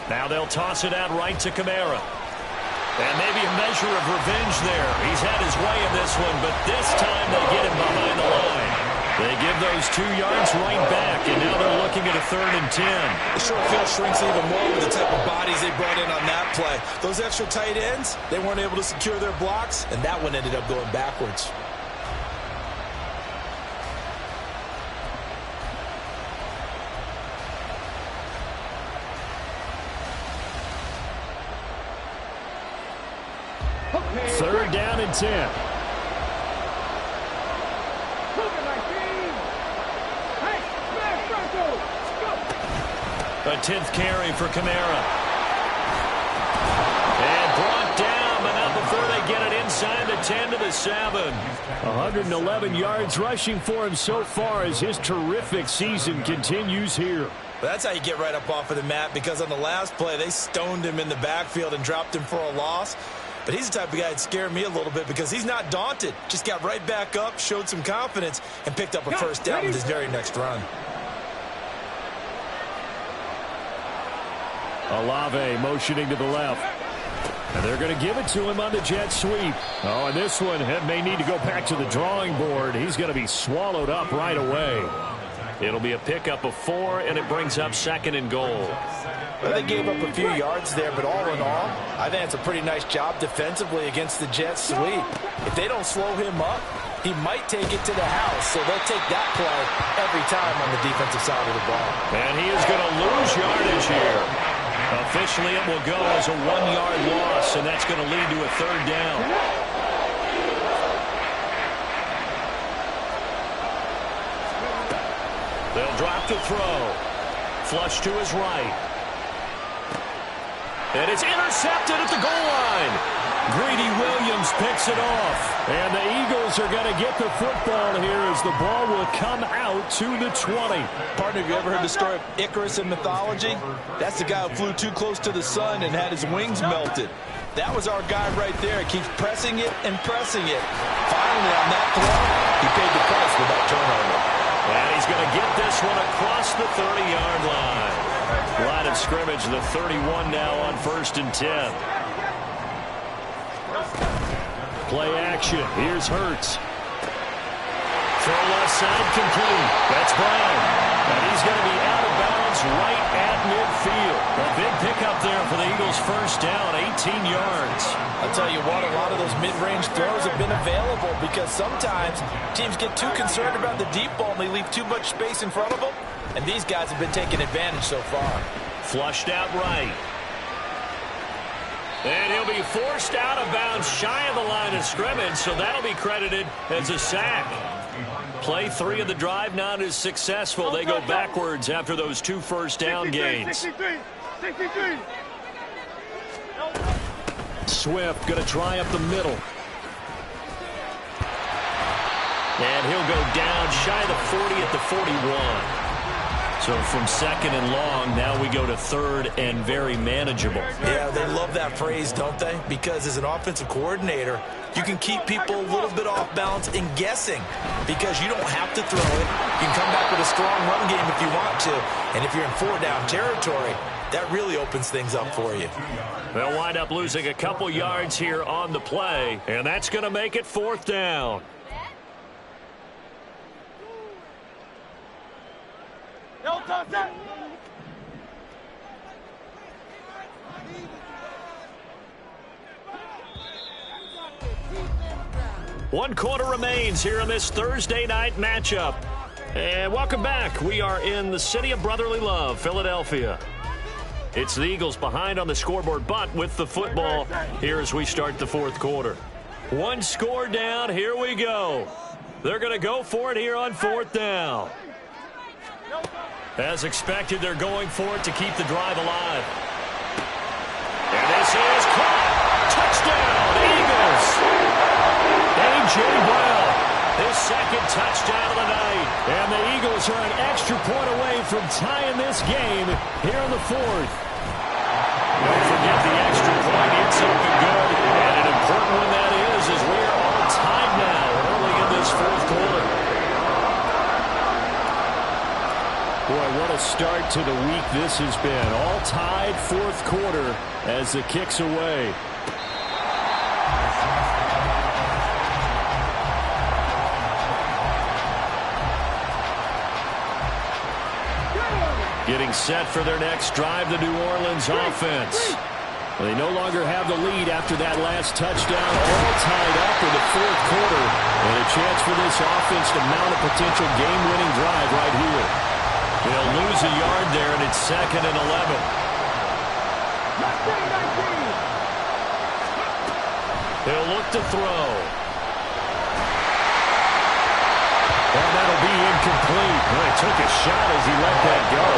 Now they'll toss it out right to Kamara. And maybe a measure of revenge there. He's had his way in this one, but this time they get him behind the line. They give those 2 yards right back, and now they're looking at a 3rd and 10. The short field shrinks even more with the type of bodies they brought in on that play. Those extra tight ends, they weren't able to secure their blocks, and that one ended up going backwards. Third down and 10. A 10th carry for Kamara. And brought down, but not before they get it inside the 10 to the 7. 111 yards rushing for him so far as his terrific season continues here. But that's how you get right up off of the mat, because on the last play, they stoned him in the backfield and dropped him for a loss. But he's the type of guy that scared me a little bit because he's not daunted. Just got right back up, showed some confidence, and picked up a first down with his very next run. Olave motioning to the left. And they're going to give it to him on the jet sweep. Oh, and this one may need to go back to the drawing board. He's going to be swallowed up right away. It'll be a pickup of 4, and it brings up 2nd and goal. Well, they gave up a few yards there, but all in all, I think it's a pretty nice job defensively against the jet sweep. If they don't slow him up, he might take it to the house, so they'll take that play every time on the defensive side of the ball. And he is going to lose yardage here. Officially, it will go as a 1-yard loss, and that's going to lead to a 3rd down. They'll drop the throw. Flush to his right. And it's intercepted at the goal line. Greedy Williams picks it off. And the Eagles are going to get the football here as the ball will come out to the 20. Partner, have you ever heard the story of Icarus in mythology? That's the guy who flew too close to the sun and had his wings melted. That was our guy right there. He keeps pressing it and pressing it. Finally, on that throw, he paid the price with that turnover. And he's going to get this one across the 30-yard line. Line of scrimmage, the 31 now on 1st and 10. Play action. Here's Hurts. Throw left side complete. That's Brown. And he's going to be out of bounds right at midfield. A big pickup there for the Eagles' first down, 18 yards. I'll tell you what, a lot of those mid-range throws have been available because sometimes teams get too concerned about the deep ball and they leave too much space in front of them. And these guys have been taking advantage so far. Flushed out right. And he'll be forced out of bounds shy of the line of scrimmage, so that'll be credited as a sack. Play 3 of the drive not as successful. They go backwards after those 2 first down gains. 63. Swift going to try up the middle. And he'll go down shy of the 40 at the 41. So from second and long, now we go to third and very manageable. Yeah, they love that phrase, don't they? Because as an offensive coordinator, you can keep people a little bit off balance and guessing because you don't have to throw it. You can come back with a strong run game if you want to. And if you're in 4-down territory, that really opens things up for you. They'll wind up losing a couple yards here on the play, and that's going to make it 4th down. One quarter remains here in this Thursday night matchup. And welcome back. We are in the city of brotherly love, Philadelphia. It's the Eagles behind on the scoreboard, but with the football here as we start the 4th quarter. One score down. Here we go. They're going to go for it here on 4th down. As expected, they're going for it to keep the drive alive. And this is caught. Touchdown, Eagles. A.J. Brown, his second touchdown of the night. And the Eagles are an extra point away from tying this game here in the 4th. Don't forget the extra point. It's up and good. And an important one that is as we are all tied now early in this 4th quarter. Boy, what a start to the week this has been. All tied 4th quarter as the kick's away. Getting set for their next drive, the New Orleans offense. They no longer have the lead after that last touchdown. All tied up in the 4th quarter. And a chance for this offense to mount a potential game-winning drive right here. They'll lose a yard there, and it's 2nd and 11. They'll look to throw. And that'll be incomplete. Well, he took a shot as he let that go.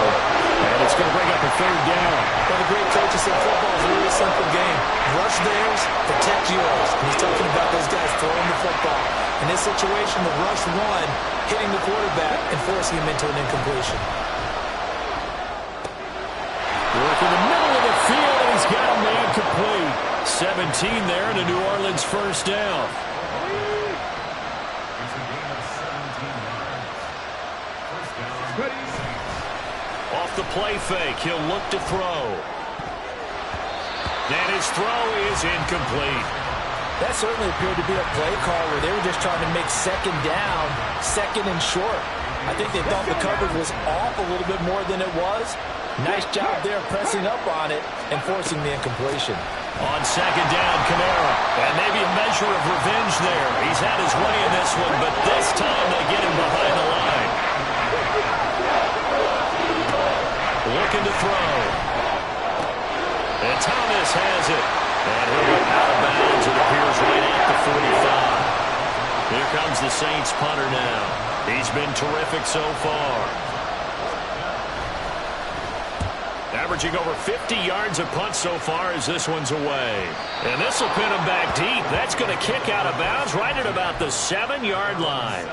And it's going to bring up a 3rd down. Well, the great coaches said football is a really simple game. Rush theirs, protect yours. And he's talking about those guys throwing the football. In this situation, the rush one, hitting the quarterback and forcing him into an incompletion. Work in the middle of the field, and he's got a man complete. 17 there, and a New Orleans 1st down. Off the play fake, he'll look to throw. And his throw is incomplete. That certainly appeared to be a play call where they were just trying to make 2nd down, 2nd and short. I think they thought the coverage was off a little bit more than it was. Nice job there pressing up on it and forcing the incompletion. On 2nd down, Kamara. And maybe a measure of revenge there. He's had his way in this one, but this time they get him behind the line. Looking to throw. And Thomas has it. And he'll go out of bounds. It appears right at the 45. Here comes the Saints punter now. He's been terrific so far. Averaging over 50 yards a punt so far as this one's away. And this will pin him back deep. That's going to kick out of bounds right at about the 7-yard line.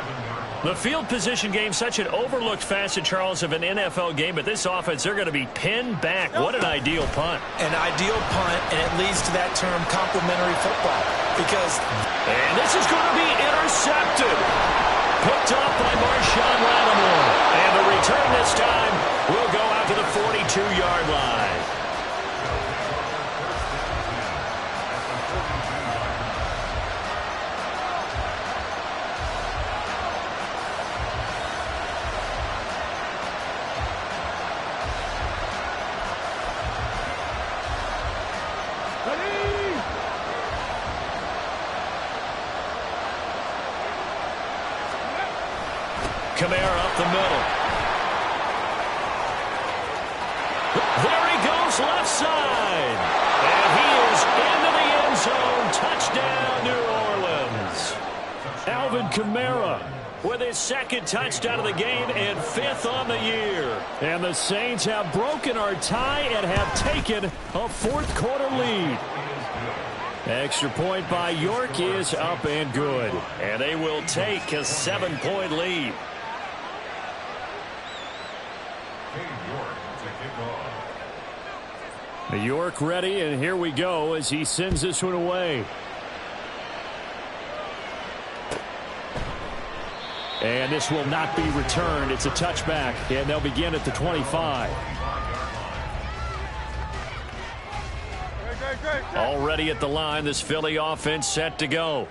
The field position game, such an overlooked facet, Charles, of an NFL game, but this offense, they're going to be pinned back. What an ideal punt. An ideal punt, and it leads to that term complementary football. And this is going to be intercepted. Picked up by Marshawn Lattimore. And the return this time will go out to the 42-yard line. Kml up the middle. There he goes left side. And he is into the end zone. Touchdown, New Orleans. Alvin Kamara with his 2nd touchdown of the game and 5th on the year. And the Saints have broken our tie and have taken a 4th quarter lead. Extra point by York is up and good. And they will take a 7-point lead. York ready, and here we go as he sends this one away. And this will not be returned. It's a touchback, and they'll begin at the 25. Already at the line, this Philly offense set to go.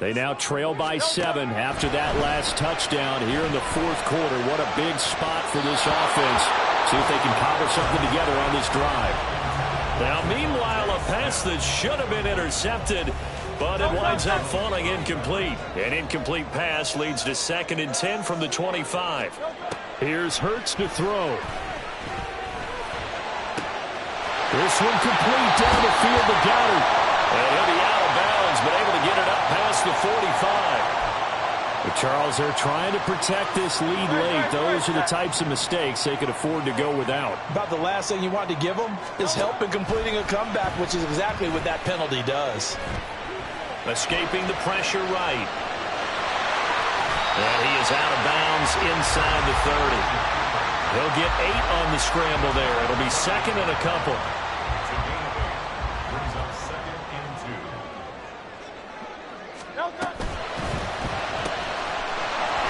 They now trail by 7 after that last touchdown here in the fourth quarter. What a big spot for this offense. See if they can cobble something together on this drive. Now, meanwhile, a pass that should have been intercepted, but it winds up falling incomplete. An incomplete pass leads to 2nd and 10 from the 25. Here's Hurts to throw. This one complete down the field to Goddard. And he'll be out of bounds, but able to get it up past the 45. But Charles, they're trying to protect this lead late. Those are the types of mistakes they could afford to go without. About the last thing you want to give them is help in completing a comeback, which is exactly what that penalty does. Escaping the pressure right. And he is out of bounds inside the 30. He'll get 8 on the scramble there. It'll be 2nd and a couple. Brings up 2nd and 2.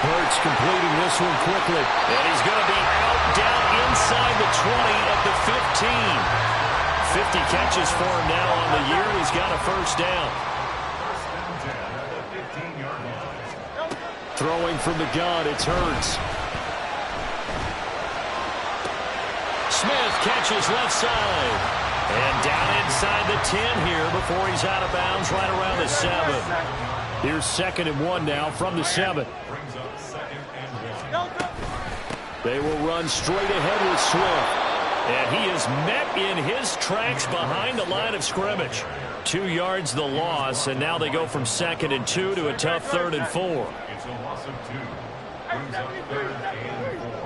Hurts completing this one quickly. And he's going to be out down inside the 20 at the 15. 50 catches for him now on the year, and he's got a first down. First and 10 at the 15-yard line. Throwing from the gun, it's Hurts. Smith catches left side. And down inside the 10 here before he's out of bounds right around the 7. Here's 2nd and 1 now from the 7. Brings up 2nd and 1. They will run straight ahead with Swift. And he is met in his tracks behind the line of scrimmage. 2 yards the loss, and now they go from 2nd and 2 to a tough 3rd and 4. It's a loss of 2. Brings up 3rd and 4.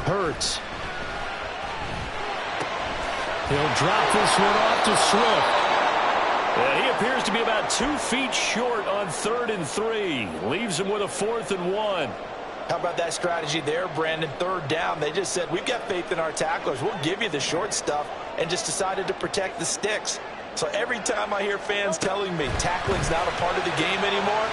Hurts. He'll drop this one off to Swift. And he appears to be about 2 feet short on 3rd and 3. Leaves him with a 4th and 1. How about that strategy there, Brandon? 3rd down. They just said, we've got faith in our tacklers. We'll give you the short stuff, and just decided to protect the sticks. So every time I hear fans telling me tackling's not a part of the game anymore,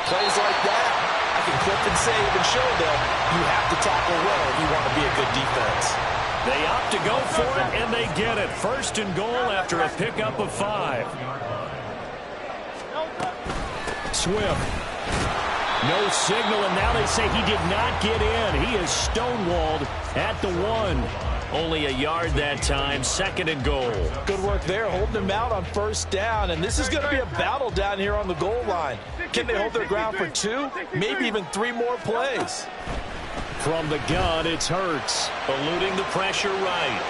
plays like that, I can clip and save and show them you have to tackle well if you want to be a good defense. They opt to go for it, and they get it. 1st and goal after a pickup of 5. Swift. No signal, and now they say he did not get in. He is stonewalled at the 1. Only a yard that time. 2nd and goal. Good work there, holding him out on 1st down. And this is going to be a battle down here on the goal line. Can they hold their ground for 2, maybe even 3 more plays? From the gun, it's Hurts. Eluding the pressure right.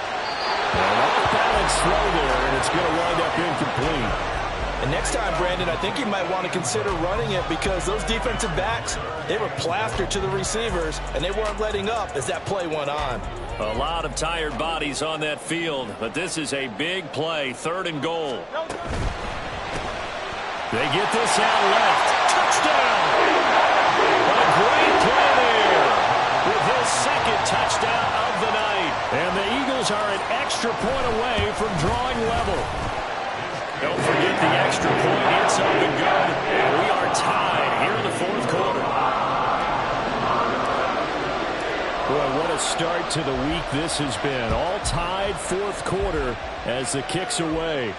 An off-balance throw there, and it's going to wind up incomplete. And next time, Brandon, I think you might want to consider running it, because those defensive backs, they were plastered to the receivers, and they weren't letting up as that play went on. A lot of tired bodies on that field, but this is a big play. 3rd and goal. They get this out left. Touchdown! What a great play there with his 2nd touchdown of the night. And the Eagles are an extra point away from drawing level. Don't forget the extra point. It's up and good. And we are tied here in the 4th quarter. Boy, what a start to the week this has been. All tied 4th quarter as the kick's away.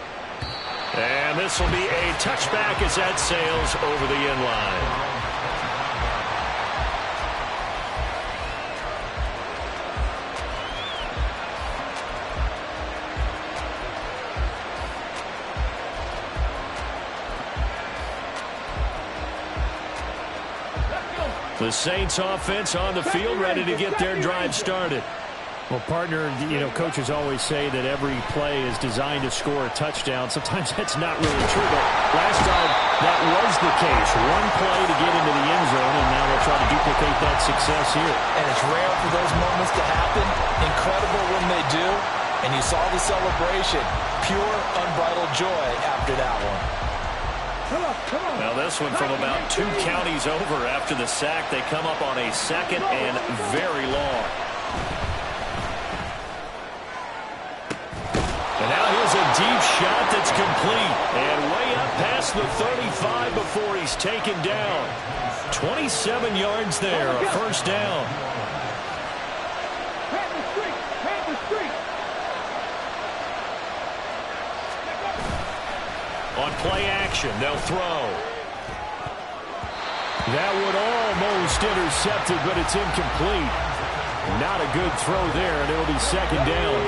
And this will be a touchback as that sails over the end line. The Saints offense on the field, ready to get their drive started. Well, partner, you know, coaches always say that every play is designed to score a touchdown. Sometimes that's not really true, but last time that was the case. One play to get into the end zone, and now they'll try to duplicate that success here. And it's rare for those moments to happen. Incredible when they do. And you saw the celebration. Pure, unbridled joy after that one. Now this one from about 2 counties over after the sack. They come up on a 2nd and very long. deep shot that's complete. And way up past the 35 before he's taken down. 27 yards there, a first down. On play action, they'll throw. That would almost intercept it, but it's incomplete. Not a good throw there, and it'll be second down.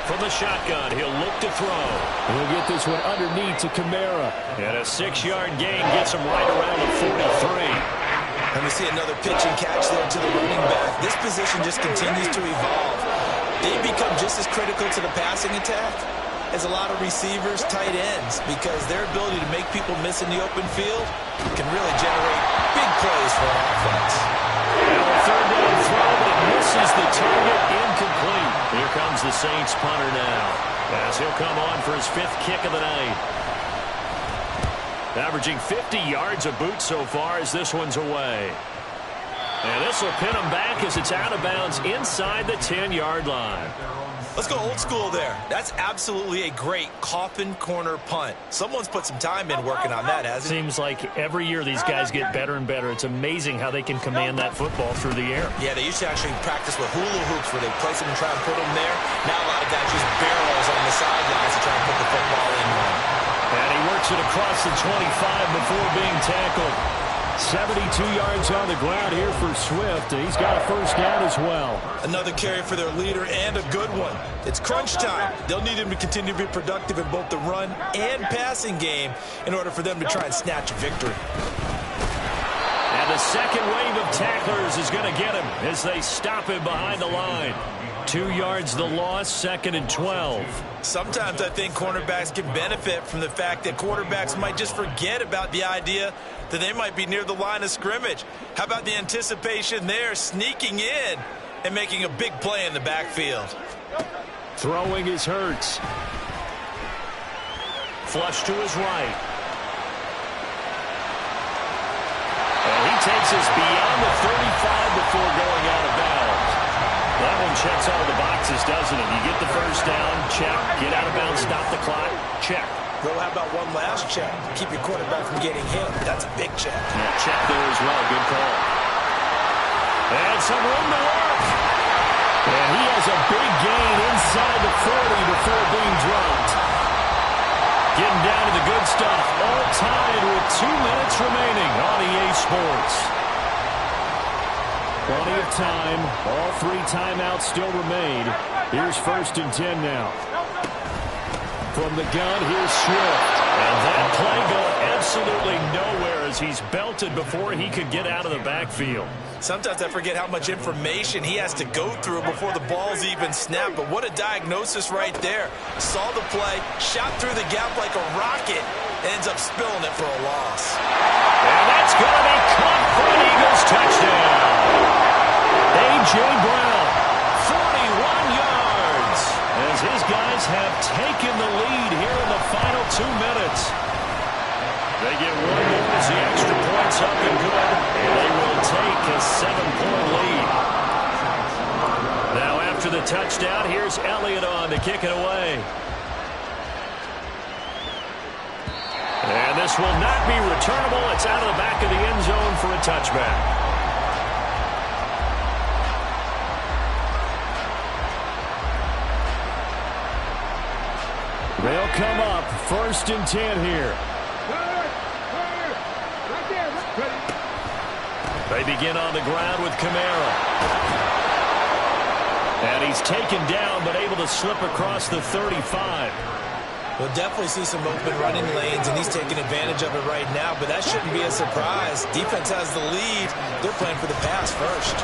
From the shotgun, he'll look to throw. He'll get this one underneath to Kamara. And a 6-yard gain gets him right around the 43. And we see another pitch and catch there to the running back. This position just continues to evolve. They become just as critical to the passing attack as a lot of receivers, tight ends, because their ability to make people miss in the open field can really generate big plays for an offense. Now a third down throw, but it misses the target, incomplete. Here comes the Saints punter now, as he'll come on for his 5th kick of the night. Averaging 50 yards a boot so far as this one's away. And this will pin him back as it's out of bounds inside the 10-yard line. Let's go old school there. That's absolutely a great coffin corner punt. Someone's put some time in working on that, hasn't he? Seems like every year these guys get better and better. It's amazing how they can command that football through the air. Yeah, they used to actually practice with hula hoops where they place them and try and put them there. Now a lot of guys use barrels on the sidelines to try and put the football in one. And he works it across the 25 before being tackled. 72 yards on the ground here for Swift. He's got a first down as well. Another carry for their leader and a good one. It's crunch time. They'll need him to continue to be productive in both the run and passing game in order for them to try and snatch a victory. And the second wave of tacklers is going to get him as they stop him behind the line. 2 yards the loss, 2nd and 12. Sometimes I think cornerbacks can benefit from the fact that quarterbacks might just forget about the idea that they might be near the line of scrimmage. How about the anticipation there, sneaking in and making a big play in the backfield? Throwing is Hurts. Flush to his right. And he takes us beyond the 35 before going out of bounds. That one checks all the boxes, doesn't it? You get the first down, check. Get out of bounds, stop the clock, check. Well, how about one last check? Keep your quarterback from getting hit. That's a big check. Yeah, check there as well. Good call. And some room to work. And he has a big gain inside the 40 before being dropped. Getting down to the good stuff. All tied with 2 minutes remaining on EA Sports. Plenty of time. All 3 timeouts still remain. Here's 1st and 10 now. From the gun, here's Swift. And that play going absolutely nowhere as he's belted before he could get out of the backfield. Sometimes I forget how much information he has to go through before the ball's even snapped. But what a diagnosis right there. Saw the play, shot through the gap like a rocket, and ends up spilling it for a loss. And that's going to be caught for an Eagles touchdown. A.J. Brown, 41 yards, as his guys have taken the lead here in the final 2 minutes. They get one more as the extra point's up and good, and they will take a 7-point lead. Now after the touchdown, here's Elliott on to kick it away. And this will not be returnable. It's out of the back of the end zone for a touchback. They'll come up 1st and 10 here. They begin on the ground with Kamara. And he's taken down but able to slip across the 35. We'll definitely see some open running lanes, and he's taking advantage of it right now, but that shouldn't be a surprise. Defense has the lead. They're playing for the pass first.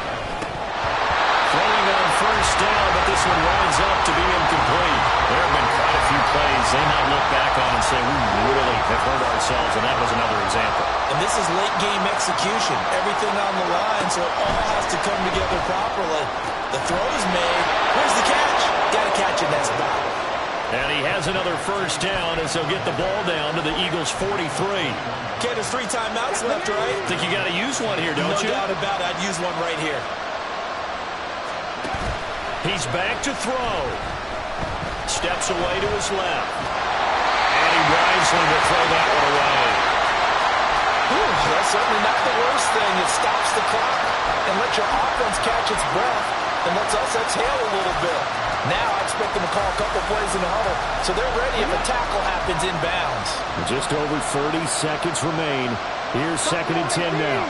Throwing on 1st down, but this one winds up to be incomplete. There have been quite a few plays they might look back on and say, we really have hurt ourselves, and that was another example. And this is late game execution. Everything on the line, so it all has to come together properly. The throw's made. Where's the catch? Got to catch in that spot. And he has another 1st down as he'll get the ball down to the Eagles' 43. Okay, there's 3 timeouts left, right? Think you got to use one here, don't you? No doubt about it. I'd use one right here. He's back to throw. Steps away to his left. And he wisely will throw that one away. That's certainly not the worst thing. It stops the clock and lets your offense catch its breath and lets us exhale a little bit. Now I expect them to call a couple plays in the huddle so they're ready if a tackle happens inbounds. Just over 30 seconds remain. Here's 2nd and 10 now.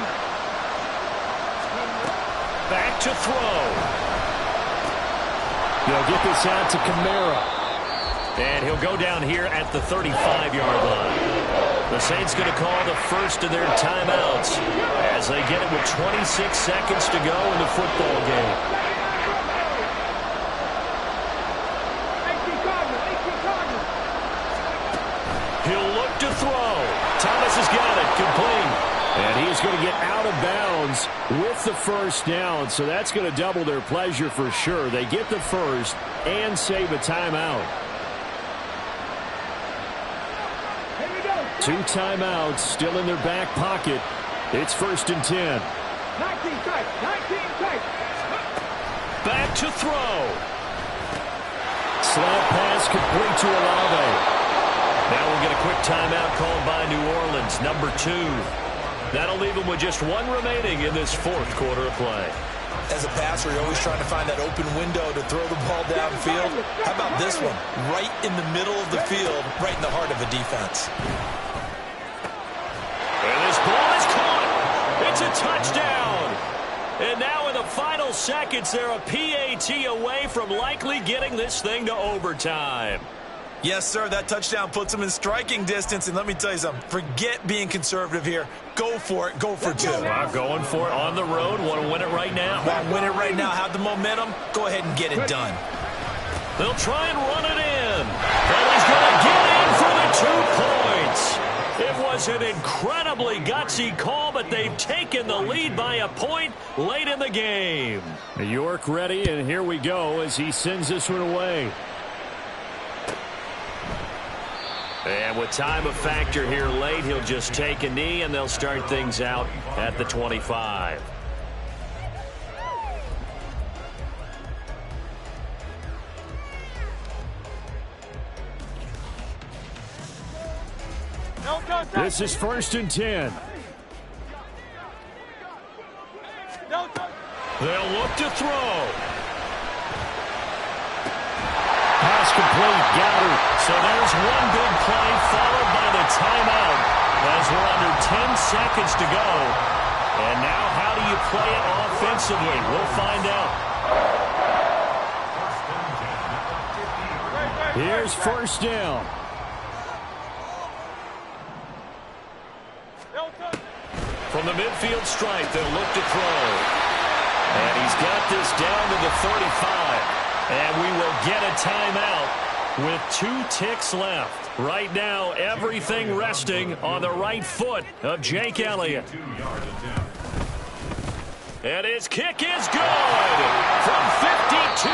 Back to throw. They'll get this out to Kml. And he'll go down here at the 35-yard line. The Saints going to call the first of their timeouts as they get it with 26 seconds to go in the football game. He'll look to throw. Thomas has got it. Complete. And he's going to get out of bounds with the first down, so that's going to double their pleasure for sure. They get the first and save a timeout. 2 timeouts still in their back pocket. It's 1st and 10. 19 tight. Back to throw. Slot pass complete to Olave. Now we'll get a quick timeout called by New Orleans, number 2. That'll leave them with just 1 remaining in this 4th quarter of play. As a passer, you're always trying to find that open window to throw the ball downfield. How about this one? Right in the middle of the field, right in the heart of a defense. And this ball is caught. It's a touchdown. And now in the final seconds, they're a PAT away from likely getting this thing to overtime. Yes, sir, that touchdown puts them in striking distance. And let me tell you something, forget being conservative here. Go for it. Go for 2. Wow, going for it on the road. Want to win it right now. Want to win it right now. Have the momentum. Go ahead and get it done. They'll try and run it in. And he's going to get in for the 2 points. It was an incredibly gutsy call, but they've taken the lead by a point late in the game. York ready, and here we go as he sends this one away. And with time a factor here late, he'll just take a knee, and they'll start things out at the 25. This is 1st and 10. They'll look to throw. Pass complete. Goddard. So there's one big play followed by the timeout as we're under 10 seconds to go. And now how do you play it offensively? We'll find out. Here's 1st down. From the midfield stripe, they'll look to throw. And he's got this down to the 35. And we will get a timeout with 2 ticks left. Right now, everything resting on the right foot of Jake Elliott. And his kick is good from 52